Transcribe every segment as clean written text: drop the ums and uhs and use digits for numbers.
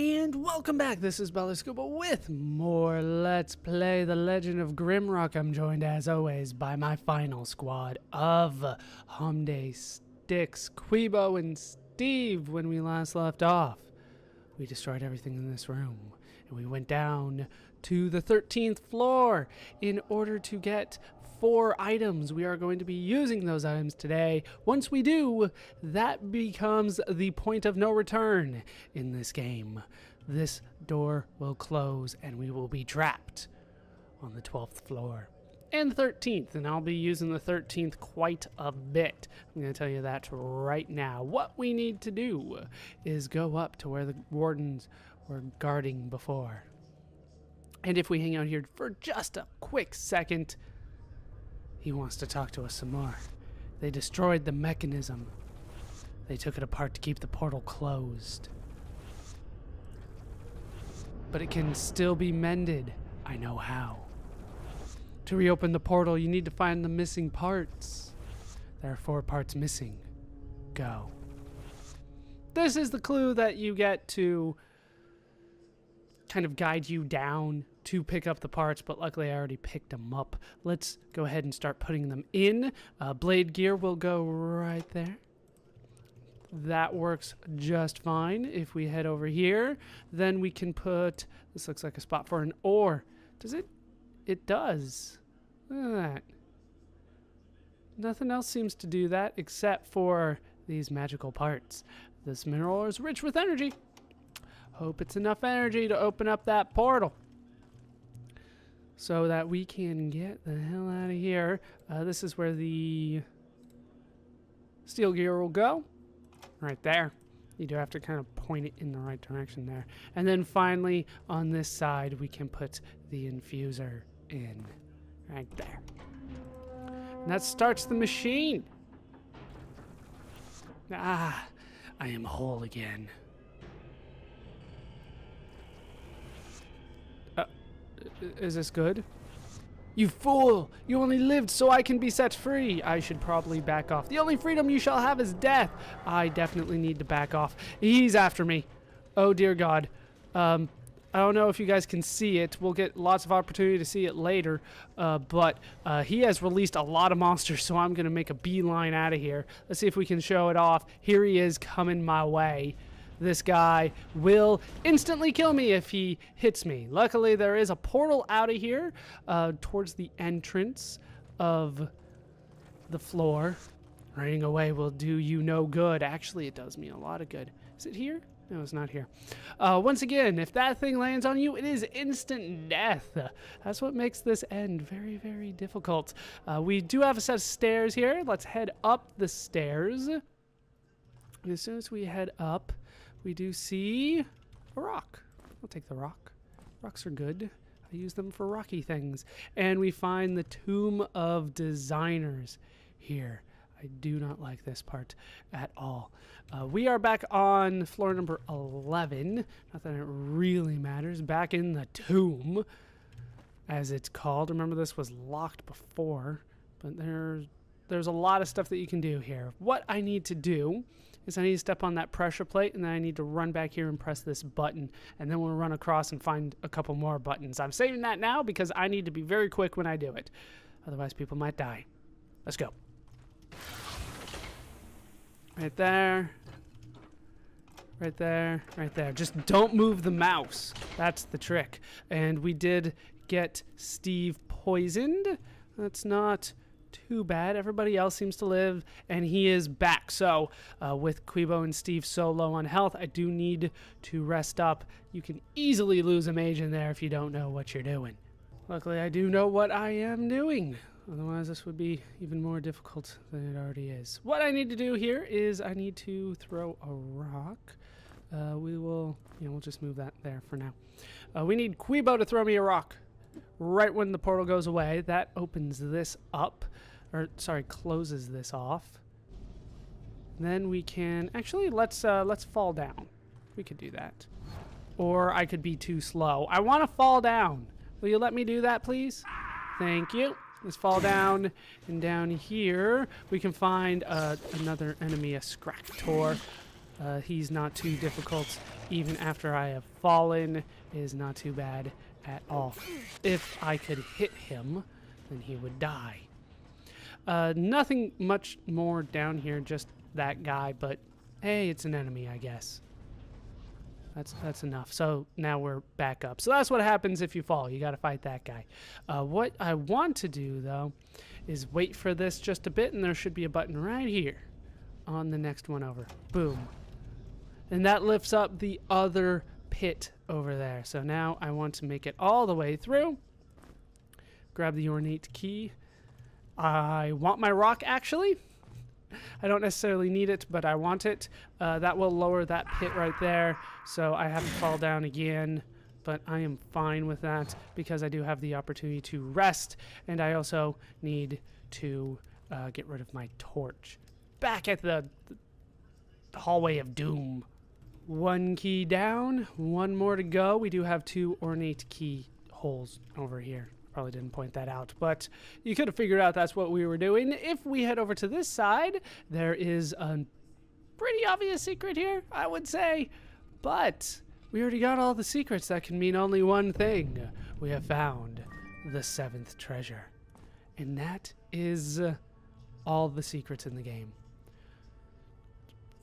And welcome back. This is Scuba with more Let's Play The Legend of Grimrock. I'm joined as always by my final squad of Humday, Styx, Quibo, and Steve. When we last left off, we destroyed everything in this room and we went down to the 13th floor in order to get 4 items. We are going to be using those items today. Once we do, that becomes the point of no return in this game. This door will close and we will be trapped on the 12th floor and the 13th, and I'll be using the 13th quite a bit. I'm going to tell you that right now. What we need to do is go up to where the wardens were guarding before. And if we hang out here for just a quick second, he wants to talk to us some more. They destroyed the mechanism. They took it apart to keep the portal closed. But it can still be mended. I know how. To reopen the portal, you need to find the missing parts. There are 4 parts missing. Go. This is the clue that you get to kind of guide you down to pick up the parts, but luckily I already picked them up. Let's go ahead and start putting them in. Blade gear will go right there. That works just fine. If we head over here, then we can put, this looks like a spot for an ore. Does it? It does. Look at that. Nothing else seems to do that except for these magical parts. This mineral is rich with energy. Hope it's enough energy to open up that portal so that we can get the hell out of here. This is where the steel gear will go. Right there. You do have to kind of point it in the right direction there. And then finally, on this side, we can put the infuser in. Right there. And that starts the machine. Ah, I am whole again. Is this good? You fool! You only lived so I can be set free! I should probably back off. The only freedom you shall have is death! I definitely need to back off. He's after me. Oh dear God. I don't know if you guys can see it. We'll get lots of opportunity to see it later. But he has released a lot of monsters, so I'm going to make a beeline out of here. Let's see if we can show it off. Here he is coming my way. This guy will instantly kill me if he hits me. Luckily, there is a portal out of here towards the entrance of the floor. Running away will do you no good. Actually, it does me a lot of good. Is it here? No, it's not here. Once again, if that thing lands on you, it is instant death. That's what makes this end very, very difficult. We do have a set of stairs here. Let's head up the stairs. And as soon as we head up, we do see a rock. I'll take the rock. Rocks are good. I use them for rocky things. And we find the Tomb of Designers here. I do not like this part at all. We are back on floor number 11. Not that it really matters. Back in the tomb, as it's called. Remember, this was locked before, but there's a lot of stuff that you can do here. What I need to do is I need to step on that pressure plate, and then I need to run back here and press this button, and then we'll run across and find a couple more buttons. I'm saving that now because I need to be very quick when I do it. Otherwise, people might die. Let's go. Right there. Right there. Right there. Just don't move the mouse. That's the trick. And we did get Steve poisoned. That's not too bad. Everybody else seems to live, and he is back. So with Quibo and Steve so low on health, I do need to rest up. You can easily lose a mage in there if you don't know what you're doing. Luckily, I do know what I am doing. Otherwise, this would be even more difficult than it already is. What I need to do here is I need to throw a rock. We'll just move that there for now. We need Quibo to throw me a rock. Right when the portal goes away, that opens this up, or sorry, closes this off. Then we can actually let's fall down. We could do that, or I could be too slow. I want to fall down. Will you let me do that, please? Thank you. Let's fall down, and down here we can find another enemy, a Scractor. He's not too difficult. Even after I have fallen, is not too bad at all. If I could hit him, then he would die. Nothing much more down here, just that guy, but hey, it's an enemy, I guess. That's enough. So now we're back up. So that's what happens if you fall. You got to fight that guy. What I want to do, though, is wait for this just a bit, and there should be a button right here on the next one over. Boom. And that lifts up the other pit over there. So now I want to make it all the way through. Grab the ornate key. I want my rock, actually. I don't necessarily need it, but I want it. That will lower that pit right there, so I have to fall down again. But I am fine with that because I do have the opportunity to rest, and I also need to get rid of my torch. Back at the hallway of doom. One key down, one more to go. We do have 2 ornate key holes over here. Probably didn't point that out, but you could have figured out that's what we were doing. If we head over to this side, there is a pretty obvious secret here, I would say. But we already got all the secrets. That can mean only one thing. We have found the 7th treasure. And that is all the secrets in the game.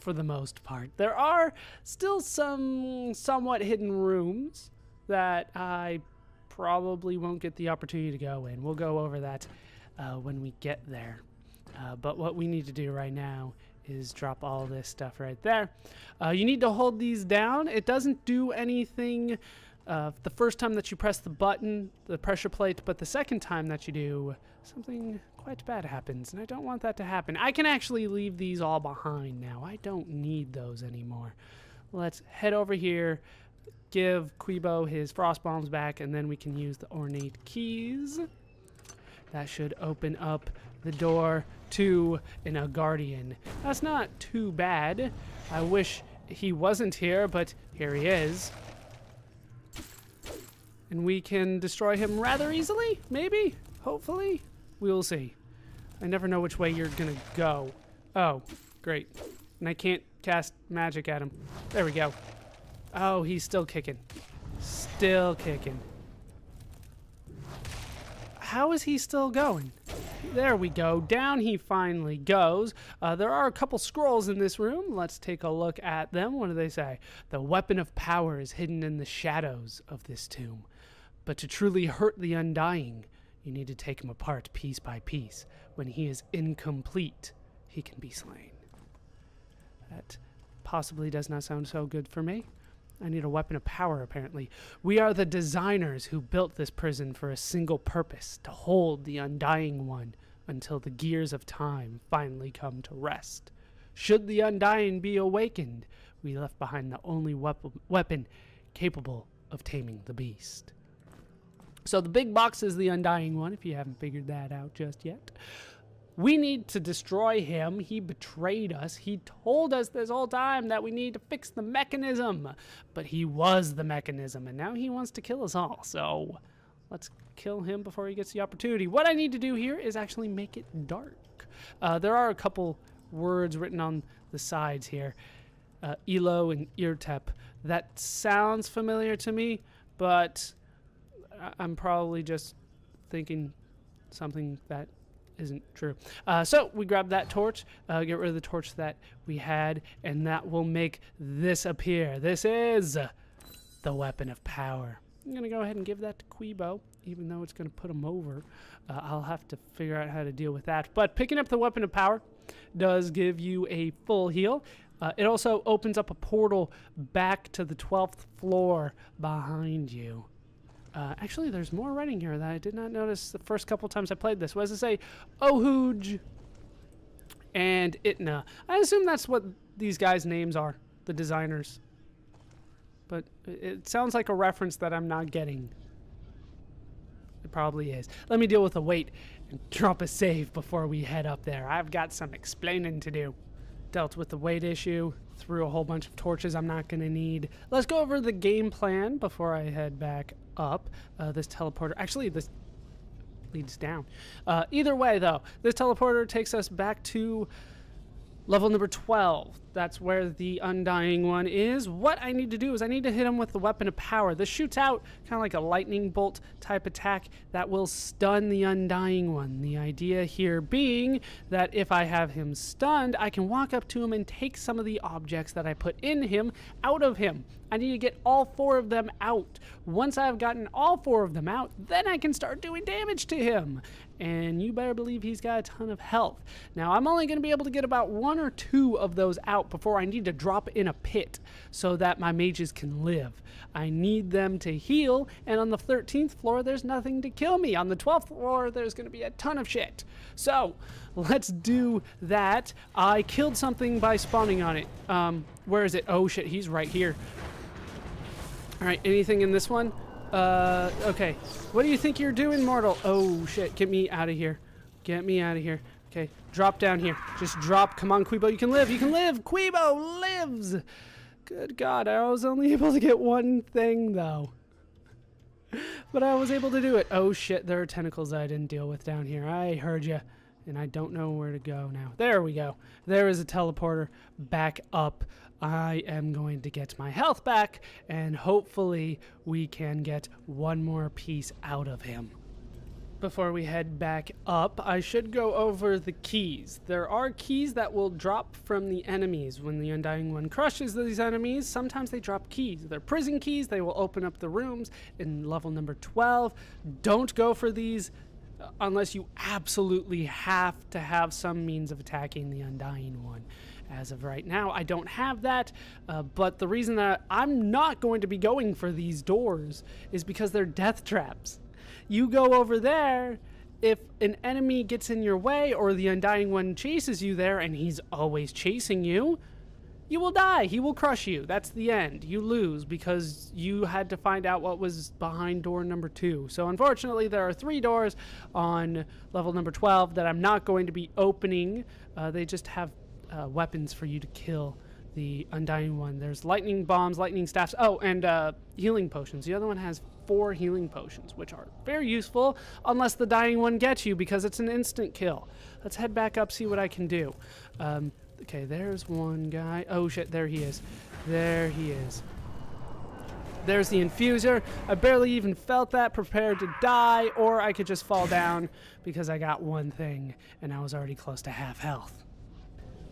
For the most part. There are still some somewhat hidden rooms that I probably won't get the opportunity to go in. We'll go over that when we get there. But what we need to do right now is drop all this stuff right there. You need to hold these down. It doesn't do anything the first time that you press the button, the pressure plate, but the second time that you do, something quite bad happens, and I don't want that to happen. I can actually leave these all behind now. I don't need those anymore. Let's head over here, give Quibo his frost bombs back, and then we can use the ornate keys. That should open up the door to an Guardian. That's not too bad. I wish he wasn't here, but here he is. And we can destroy him rather easily, maybe, hopefully. We'll see. I never know which way you're gonna go. Oh, great. And I can't cast magic at him. There we go. Oh, he's still kicking. Still kicking. How is he still going? There we go. Down he finally goes. There are a couple scrolls in this room. Let's take a look at them. What do they say? The weapon of power is hidden in the shadows of this tomb. But to truly hurt the Undying, you need to take him apart piece by piece. When he is incomplete, he can be slain. That possibly does not sound so good for me. I need a weapon of power, apparently. We are the designers who built this prison for a single purpose, to hold the Undying One until the gears of time finally come to rest. Should the Undying be awakened, we left behind the only weapon capable of taming the beast. So the big box is the Undying One, if you haven't figured that out just yet. We need to destroy him. He betrayed us. He told us this whole time that we need to fix the mechanism. But he was the mechanism, and now he wants to kill us all. So let's kill him before he gets the opportunity. What I need to do here is actually make it dark. There are a couple words written on the sides here. Elo and Eartep. That sounds familiar to me, but I'm probably just thinking something that isn't true. So we grab that torch, get rid of the torch that we had, and that will make this appear. This is the weapon of power. I'm going to go ahead and give that to Quibo, even though it's going to put him over. I'll have to figure out how to deal with that. But picking up the weapon of power does give you a full heal. It also opens up a portal back to the 12th floor behind you. Actually, there's more writing here that I did not notice the first couple times I played this. What does it say? Ohuj and Itna. I assume that's what these guys' names are, the designers. But it sounds like a reference that I'm not getting. It probably is. Let me deal with the weight and drop a save before we head up there. I've got some explaining to do. Dealt with the weight issue, threw a whole bunch of torches I'm not going to need. Let's go over the game plan before I head back up. This teleporter, actually this leads down. Either way though, this teleporter takes us back to level number 12. That's where the Undying One is. What I need to do is I need to hit him with the Weapon of Power. This shoots out kind of like a lightning bolt type attack that will stun the Undying One. The idea here being that if I have him stunned, I can walk up to him and take some of the objects that I put in him out of him. I need to get all 4 of them out. Once I've gotten all 4 of them out, then I can start doing damage to him. And you better believe he's got a ton of health. Now, I'm only going to be able to get about 1 or 2 of those out before I need to drop in a pit so that my mages can live. I need them to heal, and on the 13th floor, there's nothing to kill me. On the 12th floor, there's going to be a ton of shit. So, let's do that. I killed something by spawning on it. Where is it? Oh, shit, he's right here. All right, anything in this one? Okay. What do you think you're doing, mortal? Oh, shit. Get me out of here. Get me out of here. Okay, drop down here. Just drop. Come on, Quebo. You can live. You can live. Quebo lives. Good God. I was only able to get one thing, though. But I was able to do it. Oh, shit. There are tentacles I didn't deal with down here. I heard you. And I don't know where to go now. There we go. There is a teleporter back up. I am going to get my health back, and hopefully we can get one more piece out of him. Before we head back up, I should go over the keys. There are keys that will drop from the enemies. When the Undying One crushes these enemies, sometimes they drop keys. They're prison keys. They will open up the rooms in level number 12. Don't go for these unless you absolutely have to have some means of attacking the Undying One. As of right now, I don't have that, but the reason that I'm not going to be going for these doors is because they're death traps. You go over there, if an enemy gets in your way or the Undying One chases you there, and he's always chasing you, you will die. He will crush you. That's the end. You lose because you had to find out what was behind door number 2. So unfortunately, there are 3 doors on level number 12 that I'm not going to be opening. They just have weapons for you to kill the Undying One. There's lightning bombs, lightning staffs, oh, and healing potions. The other one has 4 healing potions, which are very useful unless the Dying One gets you because it's an instant kill. Let's head back up, see what I can do. Okay, there's one guy. Oh shit, there he is. There he is. There's the infuser. I barely even felt that, prepared to die, or I could just fall down because I got one thing and I was already close to half health.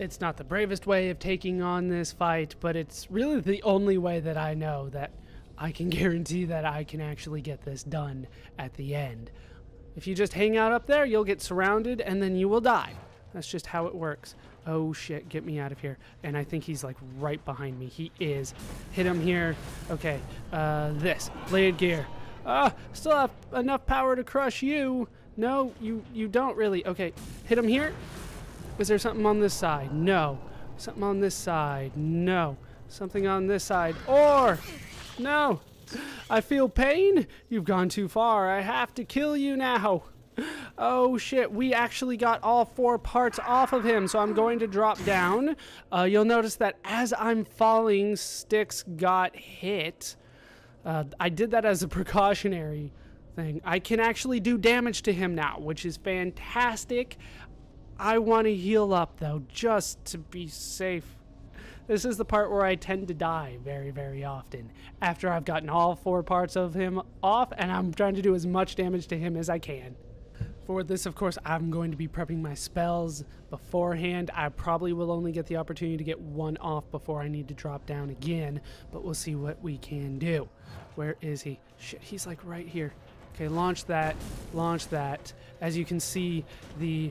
It's not the bravest way of taking on this fight, but it's really the only way that I know that I can guarantee that I can actually get this done at the end. If you just hang out up there, you'll get surrounded and then you will die. That's just how it works. Oh shit, get me out of here. And I think he's like right behind me. He is. Hit him here. Okay, this. Blade gear. Still have enough power to crush you. No, you don't really. Okay, hit him here. Is there something on this side? No. Something on this side? No. Something on this side? Or, no. I feel pain. You've gone too far. I have to kill you now. Oh shit, we actually got all 4 parts off of him, so I'm going to drop down. You'll notice that as I'm falling, sticks got hit. I did that as a precautionary thing. I can actually do damage to him now, which is fantastic. I want to heal up, though, just to be safe. This is the part where I tend to die very, very often, after I've gotten all 4 parts of him off, and I'm trying to do as much damage to him as I can. For this, of course, I'm going to be prepping my spells beforehand. I probably will only get the opportunity to get 1 off before I need to drop down again, but we'll see what we can do. Where is he? Shit, he's like right here. Okay, launch that. Launch that. As you can see, the...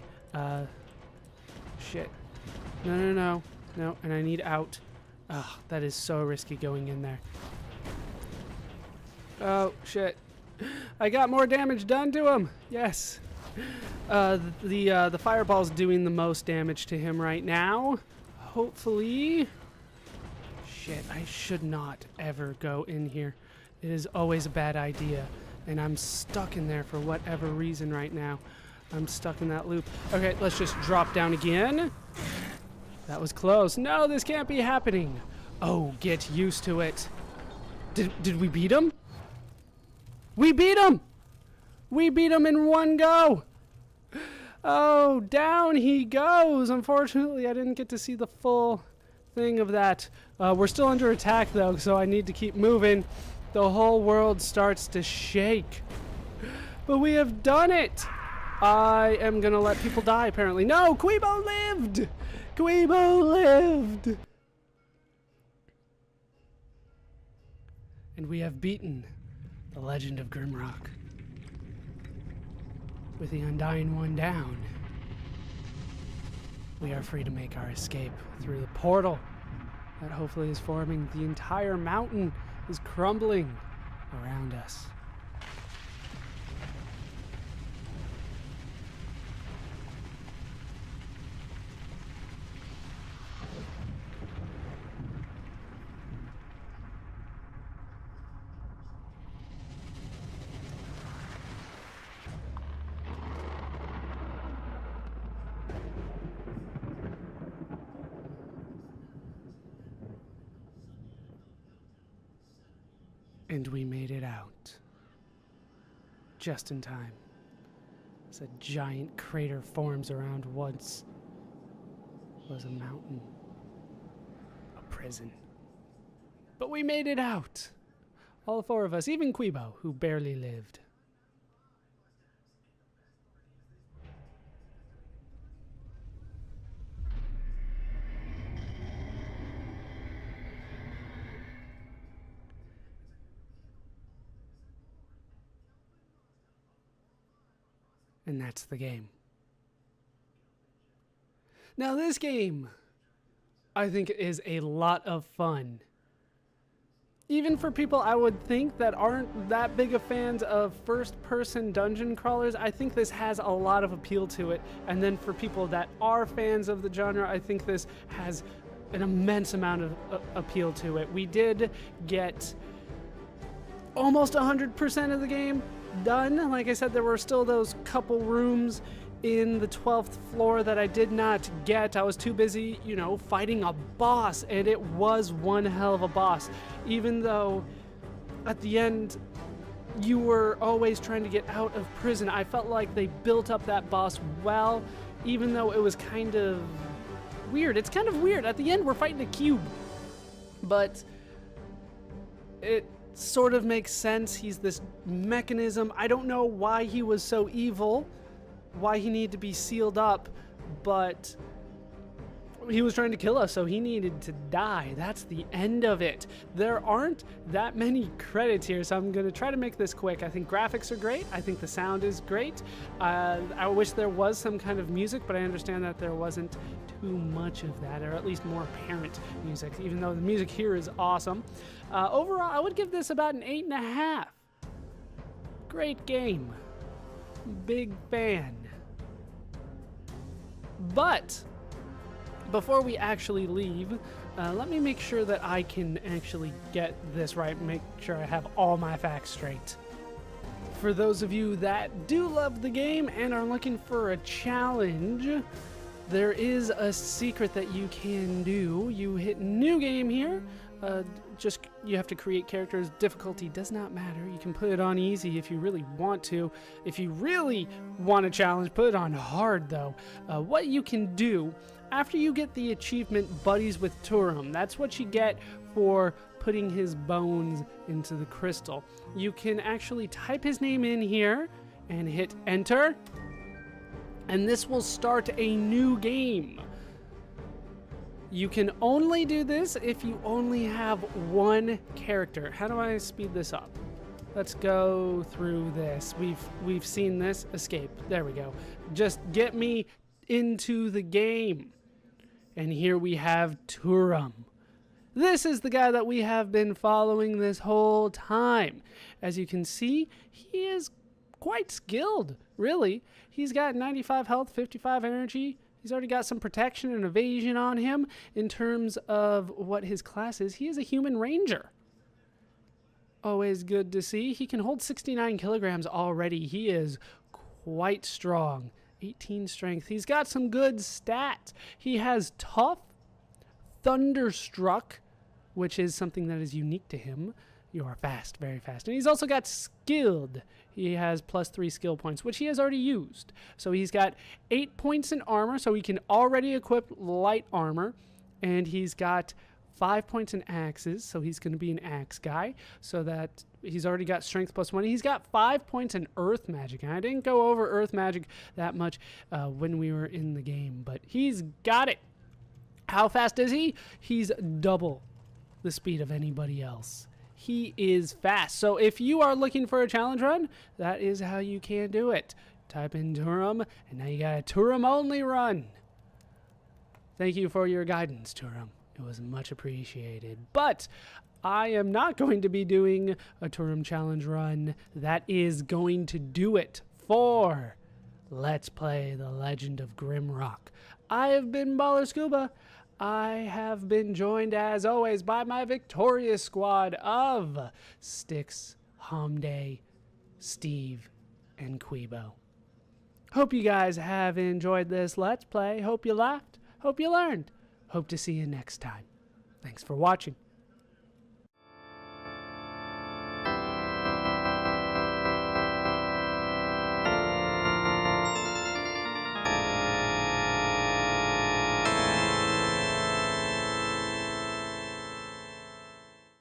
shit. No, and I need out. Oh, that is so risky going in there. Oh, shit. I got more damage done to him. Yes. The fireball's doing the most damage to him right now. Hopefully. Shit, I should not ever go in here. It is always a bad idea. And I'm stuck in there for whatever reason right now. I'm stuck in that loop. Okay, let's just drop down again. That was close. No, this can't be happening. Oh, get used to it. Did we beat him? We beat him! We beat him in 1 go! Oh, down he goes! Unfortunately, I didn't get to see the full thing of that. We're still under attack, though, so I need to keep moving. The whole world starts to shake. But we have done it! I am gonna let people die, apparently. No! Quebo lived! Quebo lived! And we have beaten the legend of Grimrock. With the Undying One down, we are free to make our escape through the portal that hopefully is forming. The entire mountain is crumbling around us. And we made it out. Just in time. As a giant crater forms around once was a mountain. A prison. But we made it out. All four of us, even Quebo, who barely lived. And that's the game. Now this game, I think, is a lot of fun. Even for people I would think that aren't that big of fans of first-person dungeon crawlers, I think this has a lot of appeal to it. And then for people that are fans of the genre, I think this has an immense amount of appeal to it. We did get almost 100% of the game done. Like I said, there were still those couple rooms in the 12th floor that I did not get. I was too busy, you know, fighting a boss, and it was one hell of a boss. Even though at the end you were always trying to get out of prison, I felt like they built up that boss well, even though it was kind of weird. It's kind of weird. At the end, we're fighting a cube, but it sort of makes sense. He's this mechanism. I don't know why he was so evil, why he needed to be sealed up, but he was trying to kill us, so he needed to die. That's the end of it. There aren't that many credits here, so I'm going to try to make this quick. I think graphics are great. I think the sound is great. I wish there was some kind of music, but I understand that there wasn't too much of that, or at least more apparent music, even though the music here is awesome. Overall, I would give this about an 8.5. Great game. Big fan. But before we actually leave, let me make sure that I can actually get this right, make sure I have all my facts straight. For those of you that do love the game and are looking for a challenge, there is a secret that you can do. You hit new game here. You have to create characters. Difficulty does not matter. You can put it on easy if you really want to. If you really want a challenge, put it on hard though. What you can do after you get the achievement Buddies with Turum, that's what you get for putting his bones into the crystal. You can actually type his name in here and hit enter, and this will start a new game. You can only do this if you only have one character. How do I speed this up? Let's go through this. We've seen this. Escape. There we go. Just get me into the game. And here we have Turum. This is the guy that we have been following this whole time. As you can see, he is quite skilled, really. He's got 95 health, 55 energy. He's already got some protection and evasion on him. In terms of what his class is, he is a human ranger. Always good to see. He can hold 69 kilograms already. He is quite strong. 18 strength. He's got some good stats. He has tough, thunderstruck, which is something that is unique to him. You are fast, very fast. And he's also got skilled. He has +3 skill points, which he has already used. So he's got 8 points in armor, so he can already equip light armor. And he's got 5 points in axes, so he's going to be an axe guy. So that he's already got strength +1. He's got 5 points in earth magic. And I didn't go over earth magic that much when we were in the game, but he's got it. How fast is he? He's double the speed of anybody else. He is fast. So if you are looking for a challenge run, that is how you can do it. Type in Turum, and now you got a Turum only run. Thank you for your guidance, Turum. It was much appreciated. But I am not going to be doing a Turum challenge run. That is going to do it for Let's Play The Legend of Grimrock. I have been Baller Scuba. I have been joined, as always, by my victorious squad of Styx, Hamday, Steve, and Quebo. Hope you guys have enjoyed this Let's Play. Hope you laughed. Hope you learned. Hope to see you next time. Thanks for watching.